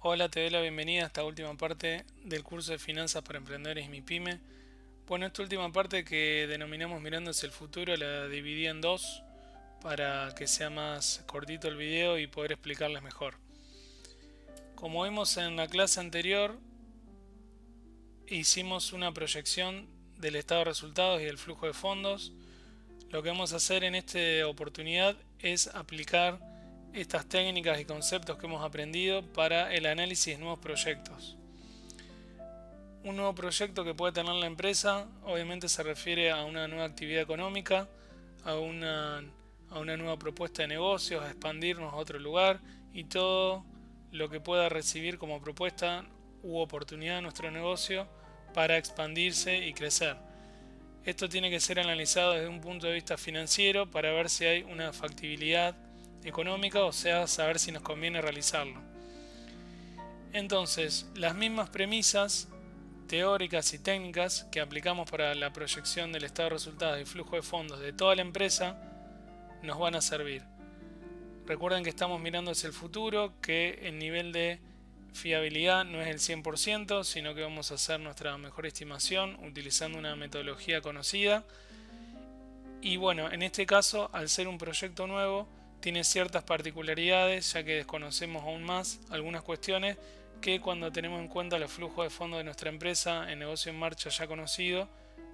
Hola, te doy la bienvenida a esta última parte del curso de Finanzas para Emprendedores y MIPYME. Bueno, esta última parte que denominamos Mirando hacia el futuro la dividí en dos para que sea más cortito el video y poder explicarles mejor. Como vimos en la clase anterior, hicimos una proyección del estado de resultados y del flujo de fondos. Lo que vamos a hacer en esta oportunidad es aplicar estas técnicas y conceptos que hemos aprendido para el análisis de nuevos proyectos. Un nuevo proyecto que puede tener la empresa obviamente se refiere a una nueva actividad económica, a una, a una nueva propuesta de negocios, a expandirnos a otro lugar y todo lo que pueda recibir como propuesta u oportunidad de nuestro negocio para expandirse y crecer. Esto tiene que ser analizado desde un punto de vista financiero para ver si hay una factibilidad económica, o sea, saber si nos conviene realizarlo. Entonces, las mismas premisas teóricas y técnicas que aplicamos para la proyección del estado de resultados y flujo de fondos de toda la empresa nos van a servir. Recuerden que estamos mirando hacia el futuro, que el nivel de fiabilidad no es el 100%, sino que vamos a hacer nuestra mejor estimación utilizando una metodología conocida. Y bueno, en este caso, al ser un proyecto nuevo, tiene ciertas particularidades, ya que desconocemos aún más algunas cuestiones que cuando tenemos en cuenta los flujos de fondos de nuestra empresa en negocio en marcha ya conocido,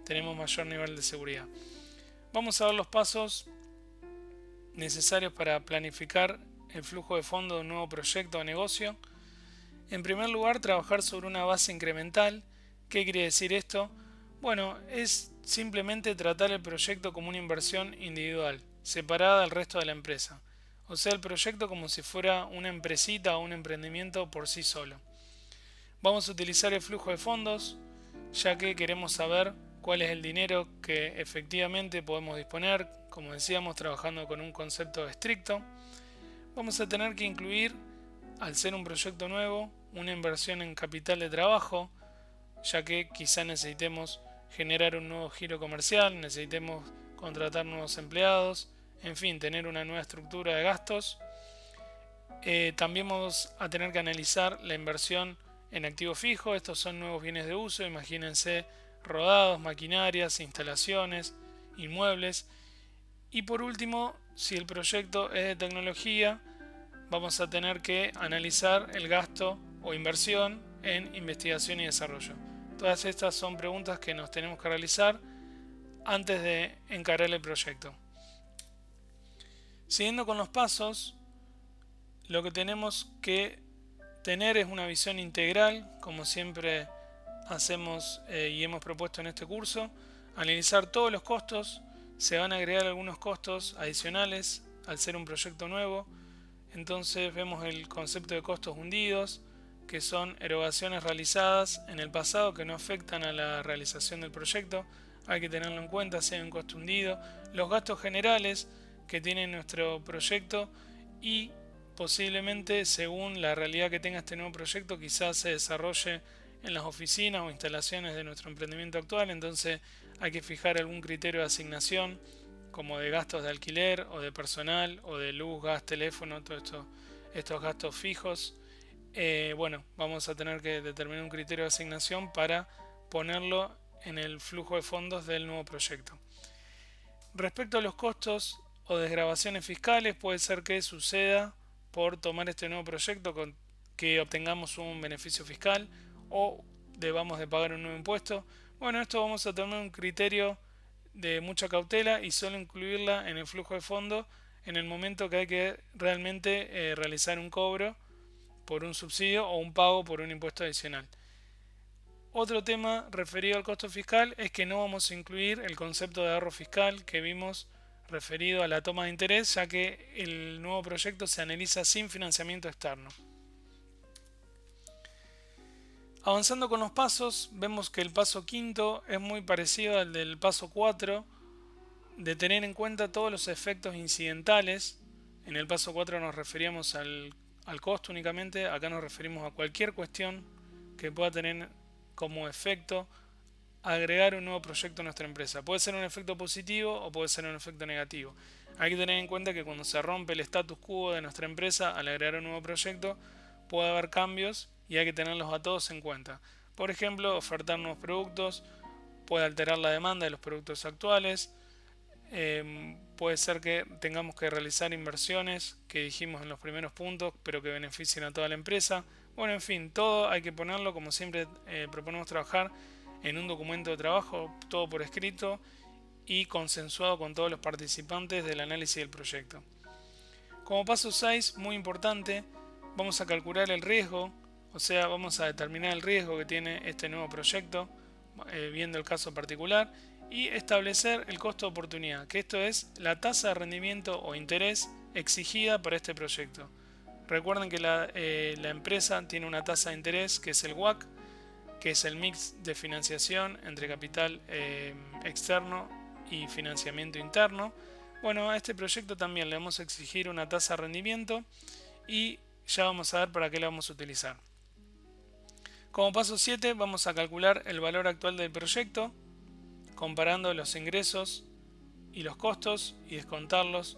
tenemos mayor nivel de seguridad. Vamos a ver los pasos necesarios para planificar el flujo de fondos de un nuevo proyecto o negocio. En primer lugar, trabajar sobre una base incremental. ¿Qué quiere decir esto? Bueno, es simplemente tratar el proyecto como una inversión individual, separada del resto de la empresa. O sea, el proyecto como si fuera una empresita o un emprendimiento por sí solo. Vamos a utilizar el flujo de fondos, ya que queremos saber cuál es el dinero que efectivamente podemos disponer, como decíamos, trabajando con un concepto estricto. Vamos a tener que incluir, al ser un proyecto nuevo, una inversión en capital de trabajo, ya que quizá necesitemos generar un nuevo giro comercial, necesitemos contratar nuevos empleados, en fin, tener una nueva estructura de gastos. También vamos a tener que analizar la inversión en activo fijo. Estos son nuevos bienes de uso, imagínense rodados, maquinarias, instalaciones, inmuebles. Y por último, si el proyecto es de tecnología, vamos a tener que analizar el gasto o inversión en investigación y desarrollo. Todas estas son preguntas que nos tenemos que realizar antes de encarar el proyecto. Siguiendo con los pasos, lo que tenemos que tener es una visión integral, como siempre hacemos y hemos propuesto en este curso. Analizar todos los costos. Se van a agregar algunos costos adicionales al ser un proyecto nuevo. Entonces vemos el concepto de costos hundidos, que son erogaciones realizadas en el pasado que no afectan a la realización del proyecto. Hay que tenerlo en cuenta si hay un costo hundido. Los gastos generales que tiene nuestro proyecto y posiblemente según la realidad que tenga este nuevo proyecto quizás se desarrolle en las oficinas o instalaciones de nuestro emprendimiento actual. Entonces hay que fijar algún criterio de asignación como de gastos de alquiler o de personal o de luz, gas, teléfono, todos estos gastos fijos. Bueno, vamos a tener que determinar un criterio de asignación para ponerlo en el flujo de fondos del nuevo proyecto. Respecto a los costos o desgravaciones fiscales, puede ser que suceda por tomar este nuevo proyecto con que obtengamos un beneficio fiscal o debamos de pagar un nuevo impuesto. Bueno, esto vamos a tener un criterio de mucha cautela y solo incluirla en el flujo de fondo en el momento que hay que realmente realizar un cobro por un subsidio o un pago por un impuesto adicional. Otro tema referido al costo fiscal es que no vamos a incluir el concepto de ahorro fiscal que vimos referido a la toma de interés, ya que el nuevo proyecto se analiza sin financiamiento externo. Avanzando con los pasos, vemos que el paso quinto es muy parecido al del paso 4, de tener en cuenta todos los efectos incidentales. En el paso 4 nos referíamos al costo únicamente, acá nos referimos a cualquier cuestión que pueda tener como efecto agregar un nuevo proyecto a nuestra empresa. Puede ser un efecto positivo o puede ser un efecto negativo. Hay que tener en cuenta que cuando se rompe el status quo de nuestra empresa al agregar un nuevo proyecto, puede haber cambios y hay que tenerlos a todos en cuenta. Por ejemplo, ofertar nuevos productos puede alterar la demanda de los productos actuales. Puede ser que tengamos que realizar inversiones que dijimos en los primeros puntos, pero que beneficien a toda la empresa. Bueno, en fin, todo hay que ponerlo, como siempre proponemos trabajar en un documento de trabajo, todo por escrito y consensuado con todos los participantes del análisis del proyecto. Como paso 6, muy importante, vamos a calcular el riesgo, o sea, vamos a determinar el riesgo que tiene este nuevo proyecto, viendo el caso particular, y establecer el costo de oportunidad, que esto es la tasa de rendimiento o interés exigida para este proyecto. Recuerden que la empresa tiene una tasa de interés que es el WACC, que es el mix de financiación entre capital externo y financiamiento interno. Bueno, a este proyecto también le vamos a exigir una tasa de rendimiento y ya vamos a ver para qué la vamos a utilizar. Como paso 7 vamos a calcular el valor actual del proyecto, comparando los ingresos y los costos y descontarlos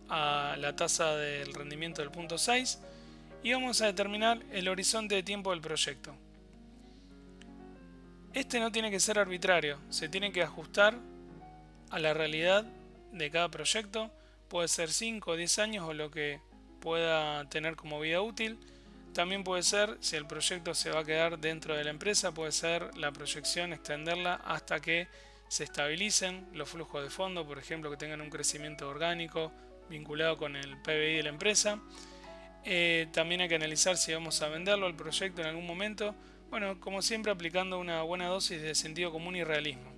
a la tasa del rendimiento del punto 6 y vamos a determinar el horizonte de tiempo del proyecto. Este no tiene que ser arbitrario, se tiene que ajustar a la realidad de cada proyecto, puede ser 5 o 10 años o lo que pueda tener como vida útil. También puede ser, si el proyecto se va a quedar dentro de la empresa, puede ser la proyección extenderla hasta que se estabilicen los flujos de fondo, por ejemplo, que tengan un crecimiento orgánico vinculado con el PBI de la empresa. También hay que analizar si vamos a venderlo al proyecto en algún momento. Bueno, como siempre, aplicando una buena dosis de sentido común y realismo.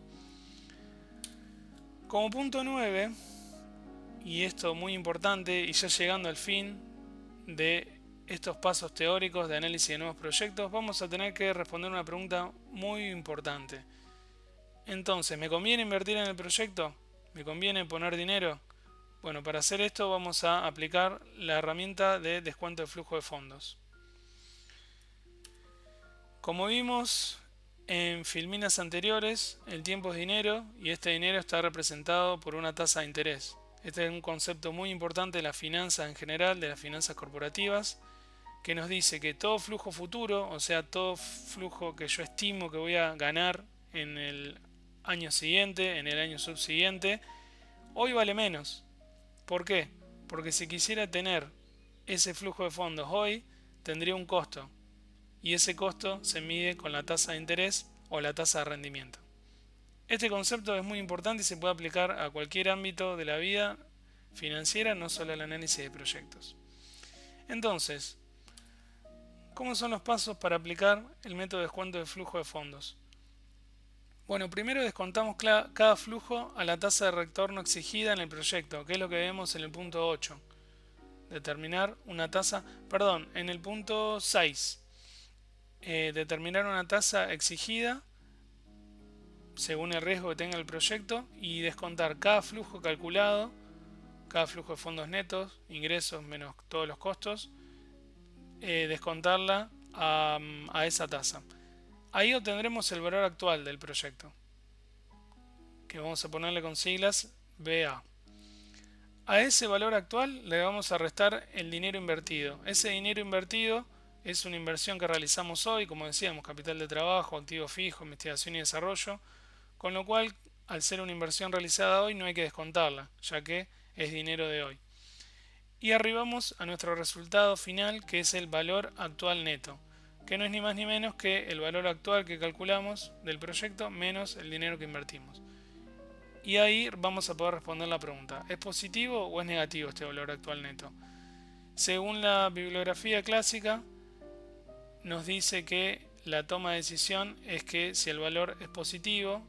Como punto 9, y esto muy importante, y ya llegando al fin de estos pasos teóricos de análisis de nuevos proyectos, vamos a tener que responder una pregunta muy importante. Entonces, ¿me conviene invertir en el proyecto? ¿Me conviene poner dinero? Bueno, para hacer esto vamos a aplicar la herramienta de descuento de flujo de fondos. Como vimos en filminas anteriores, el tiempo es dinero y este dinero está representado por una tasa de interés. Este es un concepto muy importante de la finanza en general, de las finanzas corporativas, que nos dice que todo flujo futuro, o sea, todo flujo que yo estimo que voy a ganar en el año siguiente, en el año subsiguiente, hoy vale menos. ¿Por qué? Porque si quisiera tener ese flujo de fondos hoy, tendría un costo. Y ese costo se mide con la tasa de interés o la tasa de rendimiento. Este concepto es muy importante y se puede aplicar a cualquier ámbito de la vida financiera, no solo al análisis de proyectos. Entonces, ¿cómo son los pasos para aplicar el método de descuento de flujo de fondos? Bueno, primero descontamos cada flujo a la tasa de retorno exigida en el proyecto, que es lo que vemos en el punto 8. Determinar una tasa, en el punto 6. Determinar una tasa exigida según el riesgo que tenga el proyecto y descontar cada flujo calculado, cada flujo de fondos netos, ingresos menos todos los costos, descontarla a esa tasa. Ahí obtendremos el valor actual del proyecto, que vamos a ponerle con siglas BA. A ese valor actual le vamos a restar el dinero invertido. Ese dinero invertido es una inversión que realizamos hoy, como decíamos, capital de trabajo, activo fijo, investigación y desarrollo, con lo cual, al ser una inversión realizada hoy, no hay que descontarla, ya que es dinero de hoy. Y arribamos a nuestro resultado final, que es el valor actual neto, que no es ni más ni menos que el valor actual que calculamos del proyecto menos el dinero que invertimos. Y ahí vamos a poder responder la pregunta: ¿es positivo o es negativo este valor actual neto? Según la bibliografía clásica, nos dice que la toma de decisión es que si el valor es positivo,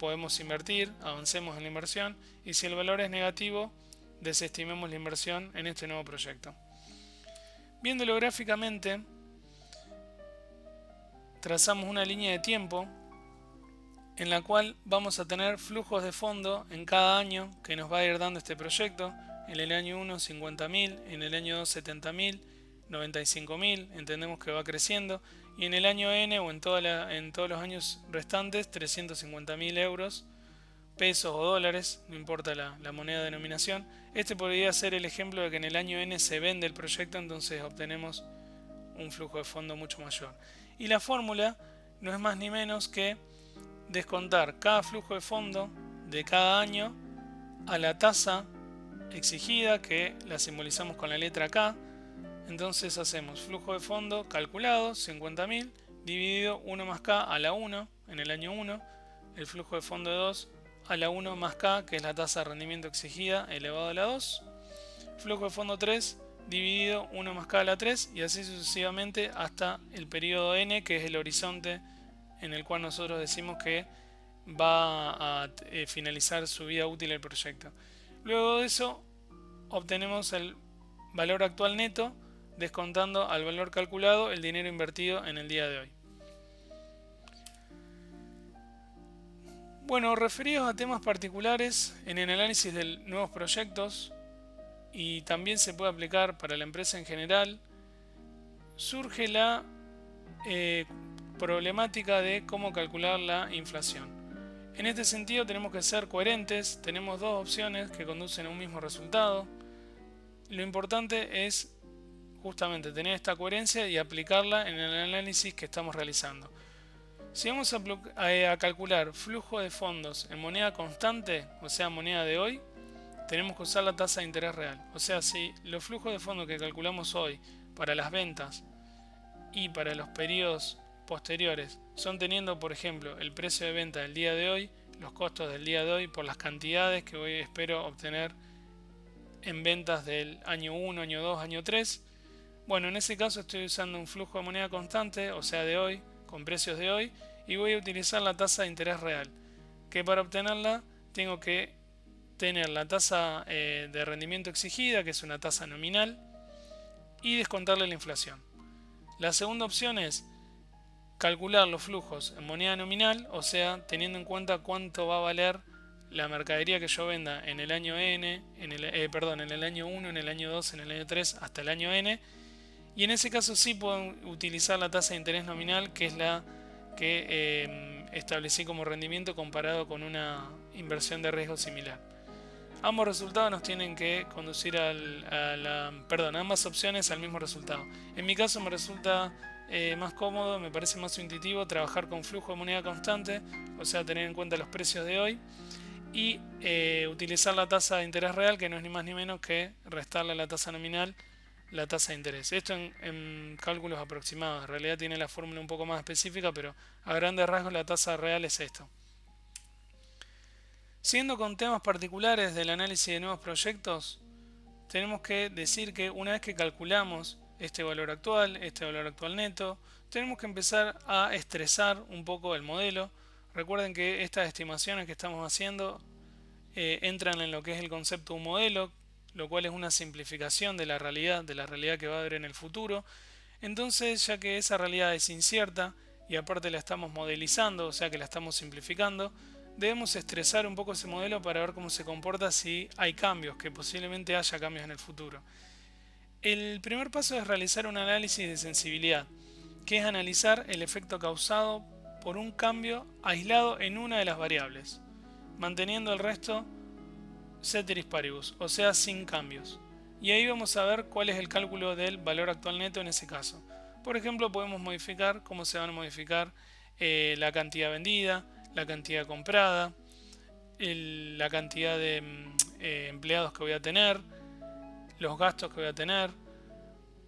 podemos invertir, avancemos en la inversión, y si el valor es negativo, desestimemos la inversión en este nuevo proyecto. Viéndolo gráficamente, trazamos una línea de tiempo en la cual vamos a tener flujos de fondo en cada año que nos va a ir dando este proyecto. En el año 1 50.000, en el año 2 70.000, 95.000, entendemos que va creciendo, y en el año N o en todos los años restantes 350.000 euros, pesos o dólares, no importa la moneda de denominación. Este podría ser el ejemplo de que en el año N se vende el proyecto, entonces obtenemos un flujo de fondo mucho mayor. Y la fórmula no es más ni menos que descontar cada flujo de fondo de cada año a la tasa exigida, que la simbolizamos con la letra K. Entonces hacemos flujo de fondo calculado, 50.000, dividido 1 más K a la 1 en el año 1, el flujo de fondo de 2 a la 1 más K, que es la tasa de rendimiento exigida, elevado a la 2, flujo de fondo 3, dividido 1 más K a la 3, y así sucesivamente hasta el periodo N, que es el horizonte en el cual nosotros decimos que va a finalizar su vida útil el proyecto. Luego de eso obtenemos el valor actual neto, descontando al valor calculado el dinero invertido en el día de hoy. Bueno, referidos a temas particulares en el análisis de nuevos proyectos, y también se puede aplicar para la empresa en general, surge la problemática de cómo calcular la inflación. En este sentido tenemos que ser coherentes, tenemos dos opciones que conducen a un mismo resultado. Lo importante es justamente tener esta coherencia y aplicarla en el análisis que estamos realizando. Si vamos a calcular flujo de fondos en moneda constante, o sea moneda de hoy, tenemos que usar la tasa de interés real. O sea, si los flujos de fondos que calculamos hoy para las ventas y para los periodos posteriores son teniendo, por ejemplo, el precio de venta del día de hoy, los costos del día de hoy por las cantidades que hoy espero obtener en ventas del año 1, año 2, año 3, bueno, en ese caso estoy usando un flujo de moneda constante, o sea de hoy, con precios de hoy, y voy a utilizar la tasa de interés real, que para obtenerla tengo que tener la tasa de rendimiento exigida, que es una tasa nominal, y descontarle la inflación. La segunda opción es calcular los flujos en moneda nominal, o sea, teniendo en cuenta cuánto va a valer la mercadería que yo venda en el año N, en el año 1, en el año 2, en el año 3, hasta el año N. Y en ese caso sí puedo utilizar la tasa de interés nominal, que es la que establecí como rendimiento comparado con una inversión de riesgo similar. Ambos resultados nos tienen que conducir ambas opciones al mismo resultado. En mi caso me resulta más cómodo, me parece más intuitivo trabajar con flujo de moneda constante, o sea, tener en cuenta los precios de hoy, y utilizar la tasa de interés real, que no es ni más ni menos que restarle a la tasa nominal la tasa de interés. Esto en cálculos aproximados. En realidad tiene la fórmula un poco más específica, pero a grandes rasgos la tasa real es esto. Siguiendo con temas particulares del análisis de nuevos proyectos, tenemos que decir que una vez que calculamos este valor actual neto, tenemos que empezar a estresar un poco el modelo. Recuerden que estas estimaciones que estamos haciendo entran en lo que es el concepto de un modelo, lo cual es una simplificación de la realidad que va a haber en el futuro. Entonces, ya que esa realidad es incierta y aparte la estamos modelizando, o sea que la estamos simplificando, debemos estresar un poco ese modelo para ver cómo se comporta si hay cambios, que posiblemente haya cambios en el futuro. El primer paso es realizar un análisis de sensibilidad, que es analizar el efecto causado por un cambio aislado en una de las variables, manteniendo el resto ceteris paribus, o sea sin cambios. Y ahí vamos a ver cuál es el cálculo del valor actual neto en ese caso. Por ejemplo, podemos modificar cómo se van a modificar la cantidad vendida, la cantidad comprada, la cantidad de empleados que voy a tener, los gastos que voy a tener.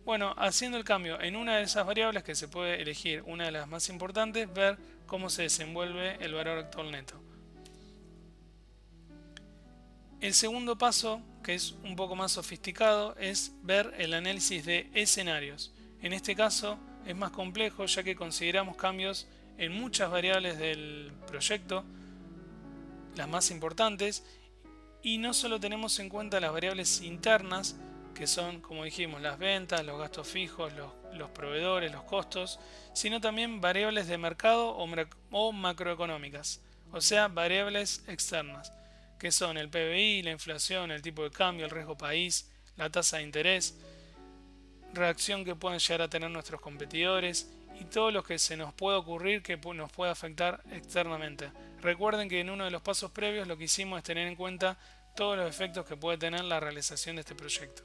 Bueno, haciendo el cambio en una de esas variables, que se puede elegir una de las más importantes, ver cómo se desenvuelve el valor actual neto. El segundo paso, que es un poco más sofisticado, es ver el análisis de escenarios. En este caso es más complejo, ya que consideramos cambios en muchas variables del proyecto, las más importantes, y no solo tenemos en cuenta las variables internas, que son, como dijimos, las ventas, los gastos fijos, los proveedores, los costos, sino también variables de mercado o macroeconómicas, o sea, variables externas, que son el PBI, la inflación, el tipo de cambio, el riesgo país, la tasa de interés, reacción que pueden llegar a tener nuestros competidores y todo lo que se nos pueda ocurrir que nos pueda afectar externamente. Recuerden que en uno de los pasos previos lo que hicimos es tener en cuenta todos los efectos que puede tener la realización de este proyecto.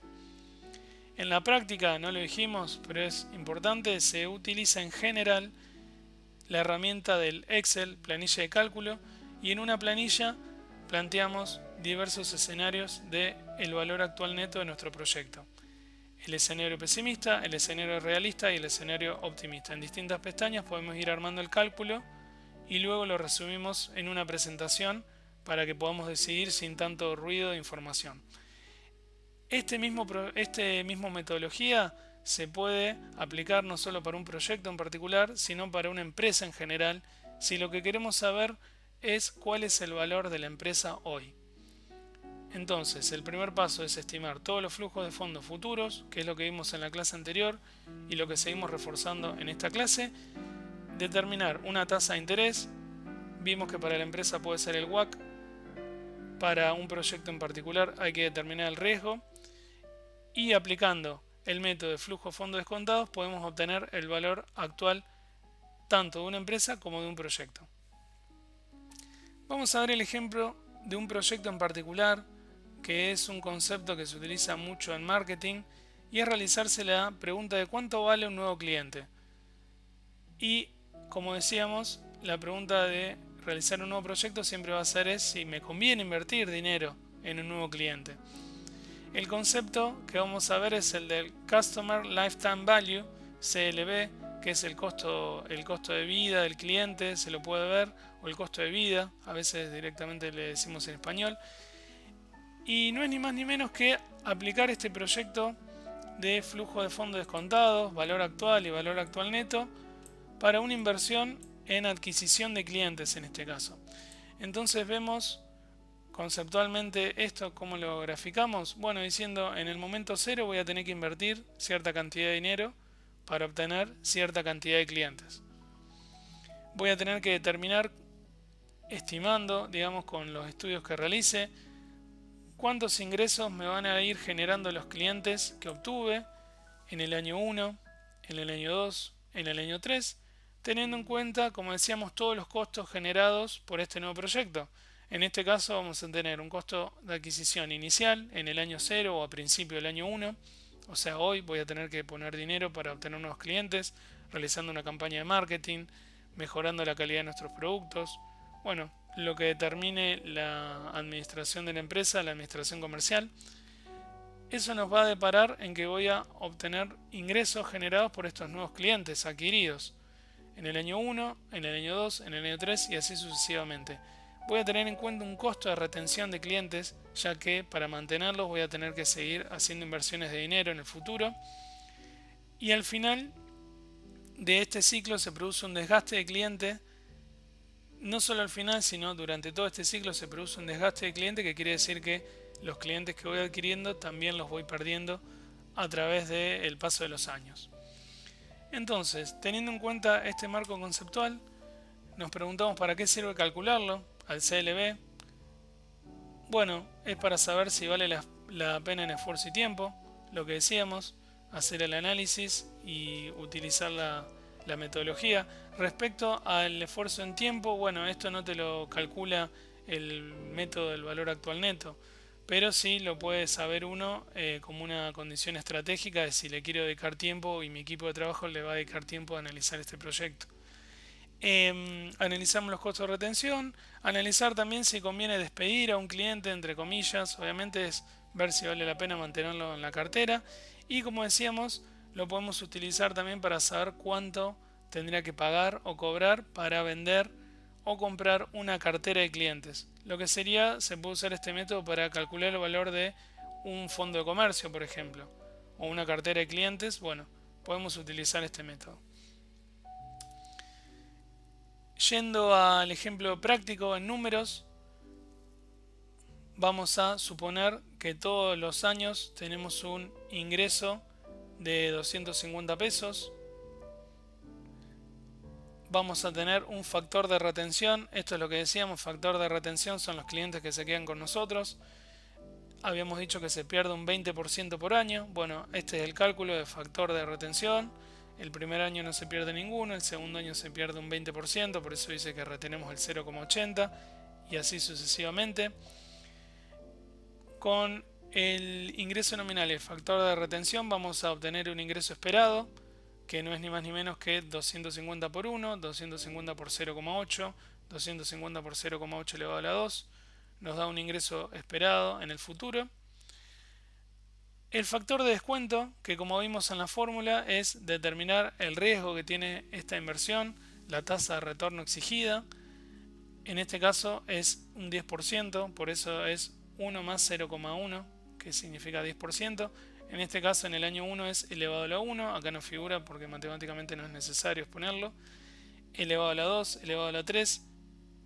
En la práctica, no lo dijimos, pero es importante, se utiliza en general la herramienta del Excel, planilla de cálculo, y en una planilla planteamos diversos escenarios del valor actual neto de nuestro proyecto. El escenario pesimista, el escenario realista y el escenario optimista. En distintas pestañas podemos ir armando el cálculo y luego lo resumimos en una presentación para que podamos decidir sin tanto ruido de información. Este mismo metodología se puede aplicar no solo para un proyecto en particular, sino para una empresa en general, si lo que queremos saber es cuál es el valor de la empresa hoy. Entonces, el primer paso es estimar todos los flujos de fondos futuros, que es lo que vimos en la clase anterior y lo que seguimos reforzando en esta clase. Determinar una tasa de interés. Vimos que para la empresa puede ser el WACC. Para un proyecto en particular hay que determinar el riesgo. Y aplicando el método de flujo de fondos descontados podemos obtener el valor actual tanto de una empresa como de un proyecto. Vamos a ver el ejemplo de un proyecto en particular, que es un concepto que se utiliza mucho en marketing, y es realizarse la pregunta de cuánto vale un nuevo cliente. Y como decíamos, la pregunta de realizar un nuevo proyecto siempre va a ser es si me conviene invertir dinero en un nuevo cliente. El concepto que vamos a ver es el del Customer Lifetime Value, CLV, que es el costo de vida del cliente, se lo puede ver, o el costo de vida, a veces directamente le decimos en español. Y no es ni más ni menos que aplicar este proyecto de flujo de fondos descontados, valor actual y valor actual neto, para una inversión en adquisición de clientes en este caso. Entonces vemos conceptualmente esto, ¿cómo lo graficamos? Bueno, diciendo en el momento cero voy a tener que invertir cierta cantidad de dinero para obtener cierta cantidad de clientes. Voy a tener que determinar, estimando, digamos, con los estudios que realice, cuántos ingresos me van a ir generando los clientes que obtuve en el año 1, en el año 2, en el año 3, teniendo en cuenta, como decíamos, todos los costos generados por este nuevo proyecto. En este caso vamos a tener un costo de adquisición inicial en el año 0 o a principio del año 1. O sea, hoy voy a tener que poner dinero para obtener nuevos clientes, realizando una campaña de marketing, mejorando la calidad de nuestros productos. Bueno, lo que determine la administración de la empresa, la administración comercial. Eso nos va a deparar en que voy a obtener ingresos generados por estos nuevos clientes adquiridos en el año 1, en el año 2, en el año 3 y así sucesivamente. Voy a tener en cuenta un costo de retención de clientes, ya que para mantenerlos voy a tener que seguir haciendo inversiones de dinero en el futuro. Y al final de este ciclo se produce un desgaste de cliente. No solo al final, sino durante todo este ciclo se produce un desgaste de cliente, que quiere decir que los clientes que voy adquiriendo también los voy perdiendo a través del paso de los años. Entonces, teniendo en cuenta este marco conceptual, nos preguntamos para qué sirve calcularlo al CLV. Bueno, es para saber si vale la pena en esfuerzo y tiempo, lo que decíamos, hacer el análisis y utilizar la metodología. Respecto al esfuerzo en tiempo, bueno, esto no te lo calcula el método del valor actual neto, pero sí lo puede saber uno como una condición estratégica de si le quiero dedicar tiempo y mi equipo de trabajo le va a dedicar tiempo a analizar este proyecto. Analizamos los costos de retención, analizar también si conviene despedir a un cliente, entre comillas, obviamente es ver si vale la pena mantenerlo en la cartera, y como decíamos, lo podemos utilizar también para saber cuánto tendría que pagar o cobrar para vender o comprar una cartera de clientes. Lo que sería, se puede usar este método para calcular el valor de un fondo de comercio, por ejemplo, o una cartera de clientes. Bueno, podemos utilizar este método. Yendo al ejemplo práctico en números, vamos a suponer que todos los años tenemos un ingreso de 250 pesos. Vamos a tener un factor de retención. Esto es lo que decíamos, factor de retención son los clientes que se quedan con nosotros. Habíamos dicho que se pierde un 20% por año. Bueno, este es el cálculo de factor de retención. El primer año no se pierde ninguno, el segundo año se pierde un 20%, por eso dice que retenemos el 0,80 y así sucesivamente. Con el ingreso nominal y el factor de retención, vamos a obtener un ingreso esperado, que no es ni más ni menos que 250 por 1, 250 por 0,8, 250 por 0,8 elevado a la 2, nos da un ingreso esperado en el futuro. El factor de descuento, que como vimos en la fórmula, es determinar el riesgo que tiene esta inversión, la tasa de retorno exigida. En este caso es un 10%, por eso es 1 más 0,1, que significa 10%. En este caso, en el año 1 es elevado a la 1, acá no figura porque matemáticamente no es necesario exponerlo. Elevado a la 2, elevado a la 3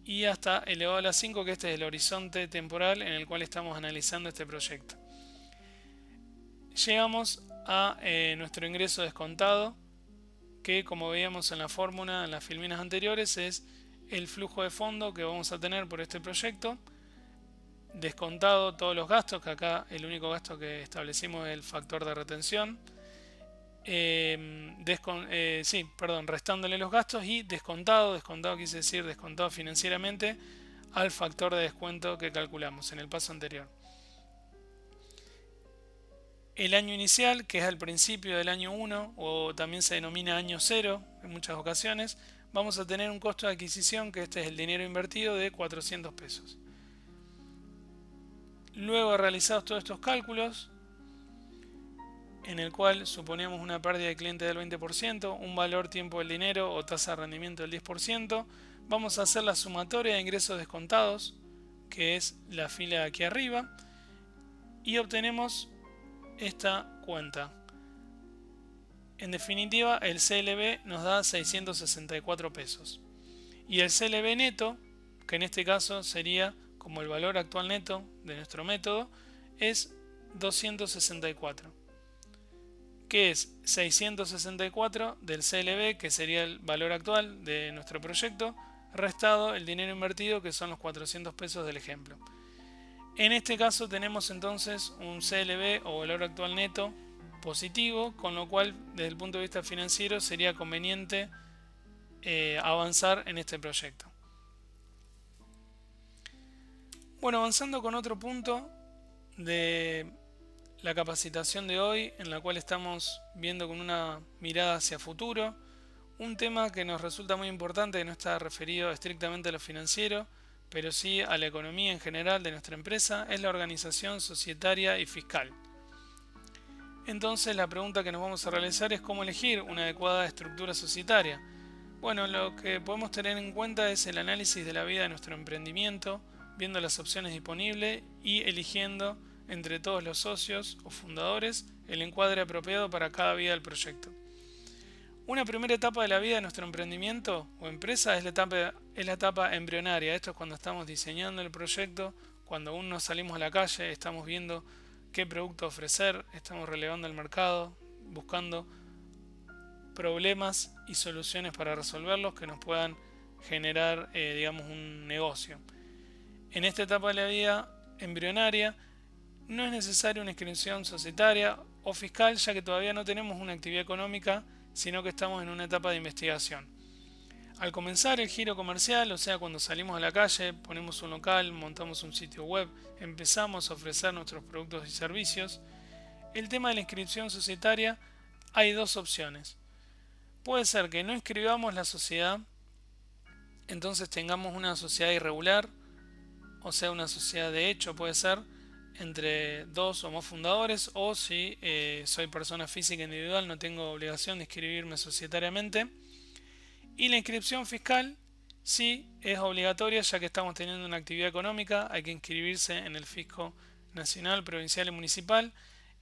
y hasta elevado a la 5, que este es el horizonte temporal en el cual estamos analizando este proyecto. Llegamos a nuestro ingreso descontado, que como veíamos en la fórmula, en las filminas anteriores, es el flujo de fondo que vamos a tener por este proyecto, descontado todos los gastos, que acá el único gasto que establecimos es el factor de retención, restándole los gastos y descontado quise decir descontado financieramente al factor de descuento que calculamos en el paso anterior. El año inicial, que es al principio del año 1 o también se denomina año 0 en muchas ocasiones, vamos a tener un costo de adquisición, que este es el dinero invertido, de 400 pesos. Luego de realizados todos estos cálculos, en el cual suponemos una pérdida de cliente del 20%, un valor tiempo del dinero o tasa de rendimiento del 10%, vamos a hacer la sumatoria de ingresos descontados, que es la fila de aquí arriba, y obtenemos esta cuenta. En definitiva, el CLV nos da 664 pesos. Y el CLV neto, que en este caso sería como el valor actual neto de nuestro método, es 264, que es 664 del CLV, que sería el valor actual de nuestro proyecto, restado el dinero invertido, que son los 400 pesos del ejemplo. En este caso tenemos entonces un CLV o valor actual neto positivo, con lo cual desde el punto de vista financiero sería conveniente avanzar en este proyecto. Bueno, avanzando con otro punto de la capacitación de hoy, en la cual estamos viendo con una mirada hacia futuro, un tema que nos resulta muy importante, que no está referido estrictamente a lo financiero, pero sí a la economía en general de nuestra empresa, es la organización societaria y fiscal. Entonces la pregunta que nos vamos a realizar es cómo elegir una adecuada estructura societaria. Bueno, lo que podemos tener en cuenta es el análisis de la vida de nuestro emprendimiento, viendo las opciones disponibles y eligiendo entre todos los socios o fundadores el encuadre apropiado para cada vida del proyecto. Una primera etapa de la vida de nuestro emprendimiento o empresa es la etapa embrionaria. Esto es cuando estamos diseñando el proyecto, cuando aún no salimos a la calle, estamos viendo qué producto ofrecer, estamos relevando el mercado, buscando problemas y soluciones para resolverlos que nos puedan generar un negocio. En esta etapa de la vida embrionaria no es necesaria una inscripción societaria o fiscal, ya que todavía no tenemos una actividad económica, sino que estamos en una etapa de investigación. Al comenzar el giro comercial, o sea, cuando salimos a la calle, ponemos un local, montamos un sitio web, empezamos a ofrecer nuestros productos y servicios, el tema de la inscripción societaria, hay dos opciones. Puede ser que no inscribamos la sociedad, entonces tengamos una sociedad irregular, o sea, una sociedad de hecho puede ser entre dos o más fundadores, o si soy persona física individual no tengo obligación de inscribirme societariamente. Y la inscripción fiscal sí es obligatoria, ya que estamos teniendo una actividad económica, hay que inscribirse en el fisco nacional, provincial y municipal,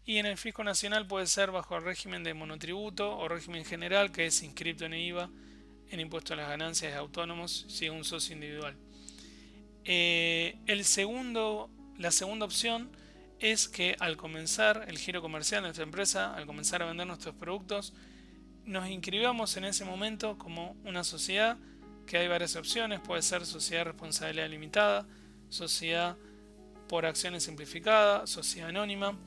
y en el fisco nacional puede ser bajo el régimen de monotributo o régimen general, que es inscripto en IVA, en impuesto a las ganancias de autónomos, si es un socio individual. La segunda opción es que al comenzar el giro comercial de nuestra empresa, al comenzar a vender nuestros productos, nos inscribamos en ese momento como una sociedad, que hay varias opciones, puede ser sociedad de responsabilidad limitada, sociedad por acciones simplificada, sociedad anónima.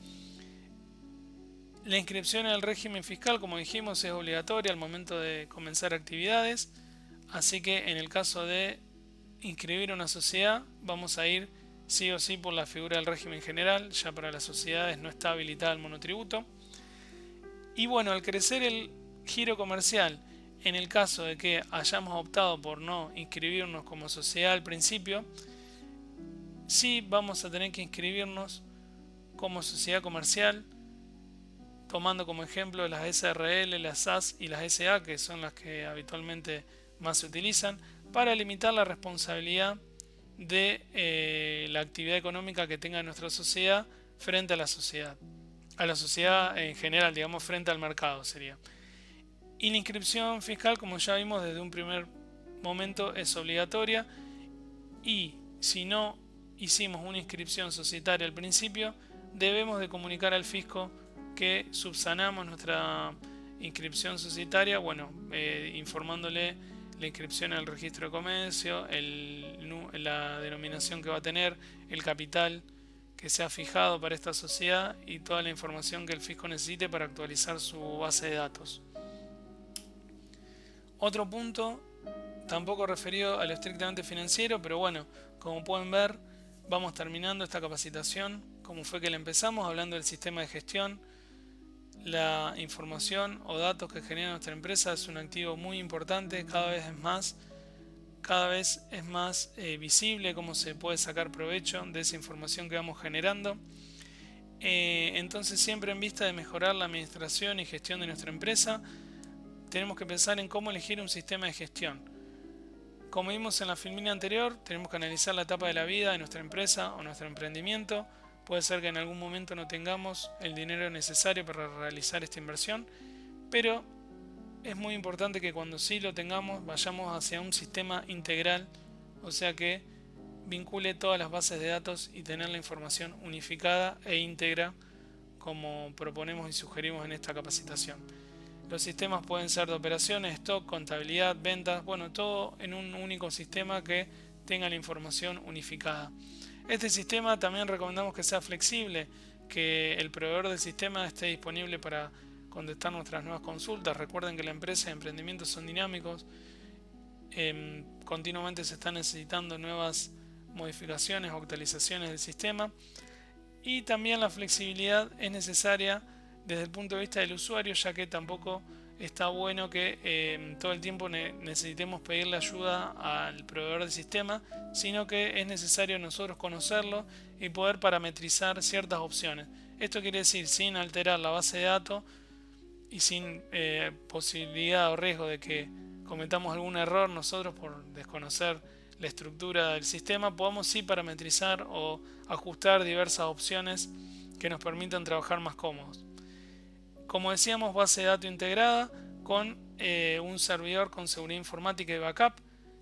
La inscripción en el régimen fiscal, como dijimos, es obligatoria al momento de comenzar actividades, así que en el caso de inscribir una sociedad vamos a ir sí o sí por la figura del régimen general, ya para las sociedades no está habilitado el monotributo. Y bueno, al crecer el giro comercial, en el caso de que hayamos optado por no inscribirnos como sociedad al principio, sí vamos a tener que inscribirnos como sociedad comercial, tomando como ejemplo las SRL, las SAS y las SA, que son las que habitualmente más se utilizan, para limitar la responsabilidad de la actividad económica que tenga nuestra sociedad frente a la sociedad en general, digamos, frente al mercado sería. Y la inscripción fiscal, como ya vimos desde un primer momento, es obligatoria, y si no hicimos una inscripción societaria al principio, debemos de comunicar al fisco que subsanamos nuestra inscripción societaria, bueno, informándole la inscripción al registro de comercio, la denominación que va a tener, el capital que se ha fijado para esta sociedad y toda la información que el fisco necesite para actualizar su base de datos. Otro punto, tampoco referido a lo estrictamente financiero, pero bueno, como pueden ver, vamos terminando esta capacitación, como fue que la empezamos, hablando del sistema de gestión. La información o datos que genera nuestra empresa es un activo muy importante, cada vez es más visible cómo se puede sacar provecho de esa información que vamos generando. Entonces, siempre en vista de mejorar la administración y gestión de nuestra empresa, tenemos que pensar en cómo elegir un sistema de gestión. Como vimos en la filmina anterior, tenemos que analizar la etapa de la vida de nuestra empresa o nuestro emprendimiento. Puede ser que en algún momento no tengamos el dinero necesario para realizar esta inversión, pero es muy importante que cuando sí lo tengamos vayamos hacia un sistema integral, o sea que vincule todas las bases de datos y tener la información unificada e íntegra como proponemos y sugerimos en esta capacitación. Los sistemas pueden ser de operaciones, stock, contabilidad, ventas, bueno, todo en un único sistema que tenga la información unificada. Este sistema también recomendamos que sea flexible, que el proveedor del sistema esté disponible para contestar nuestras nuevas consultas. Recuerden que la empresa y emprendimientos son dinámicos, continuamente se están necesitando nuevas modificaciones o actualizaciones del sistema, y también la flexibilidad es necesaria desde el punto de vista del usuario, ya que tampoco está bueno que todo el tiempo necesitemos pedirle ayuda al proveedor del sistema, sino que es necesario nosotros conocerlo y poder parametrizar ciertas opciones. Esto quiere decir sin alterar la base de datos y sin posibilidad o riesgo de que cometamos algún error nosotros por desconocer la estructura del sistema, podamos sí parametrizar o ajustar diversas opciones que nos permitan trabajar más cómodos. Como decíamos, base de datos integrada con un servidor con seguridad informática y backup.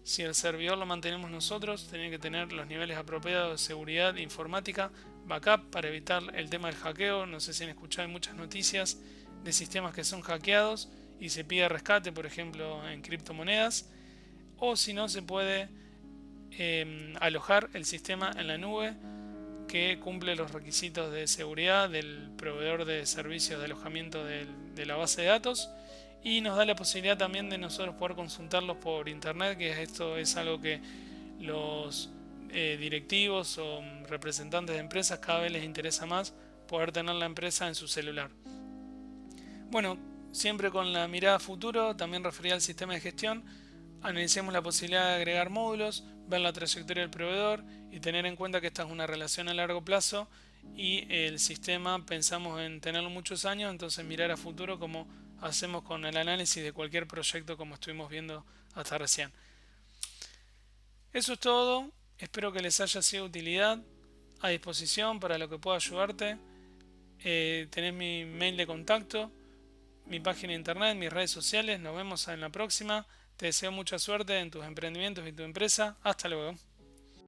Si el servidor lo mantenemos nosotros, tiene que tener los niveles apropiados de seguridad informática, backup, para evitar el tema del hackeo. No sé si han escuchado muchas noticias de sistemas que son hackeados y se pide rescate, por ejemplo, en criptomonedas. O si no, se puede alojar el sistema en la nube, que cumple los requisitos de seguridad del proveedor de servicios de alojamiento de la base de datos, y nos da la posibilidad también de nosotros poder consultarlos por internet, que esto es algo que los directivos o representantes de empresas cada vez les interesa más, poder tener la empresa en su celular. Bueno, siempre con la mirada a futuro, también referida al sistema de gestión, analicemos la posibilidad de agregar módulos, ver la trayectoria del proveedor y tener en cuenta que esta es una relación a largo plazo, y el sistema pensamos en tenerlo muchos años, entonces mirar a futuro como hacemos con el análisis de cualquier proyecto, como estuvimos viendo hasta recién. Eso es todo, espero que les haya sido de utilidad, a disposición para lo que pueda ayudarte. Tenés mi mail de contacto, mi página de internet, mis redes sociales. Nos vemos en la próxima. Te deseo mucha suerte en tus emprendimientos y tu empresa. Hasta luego.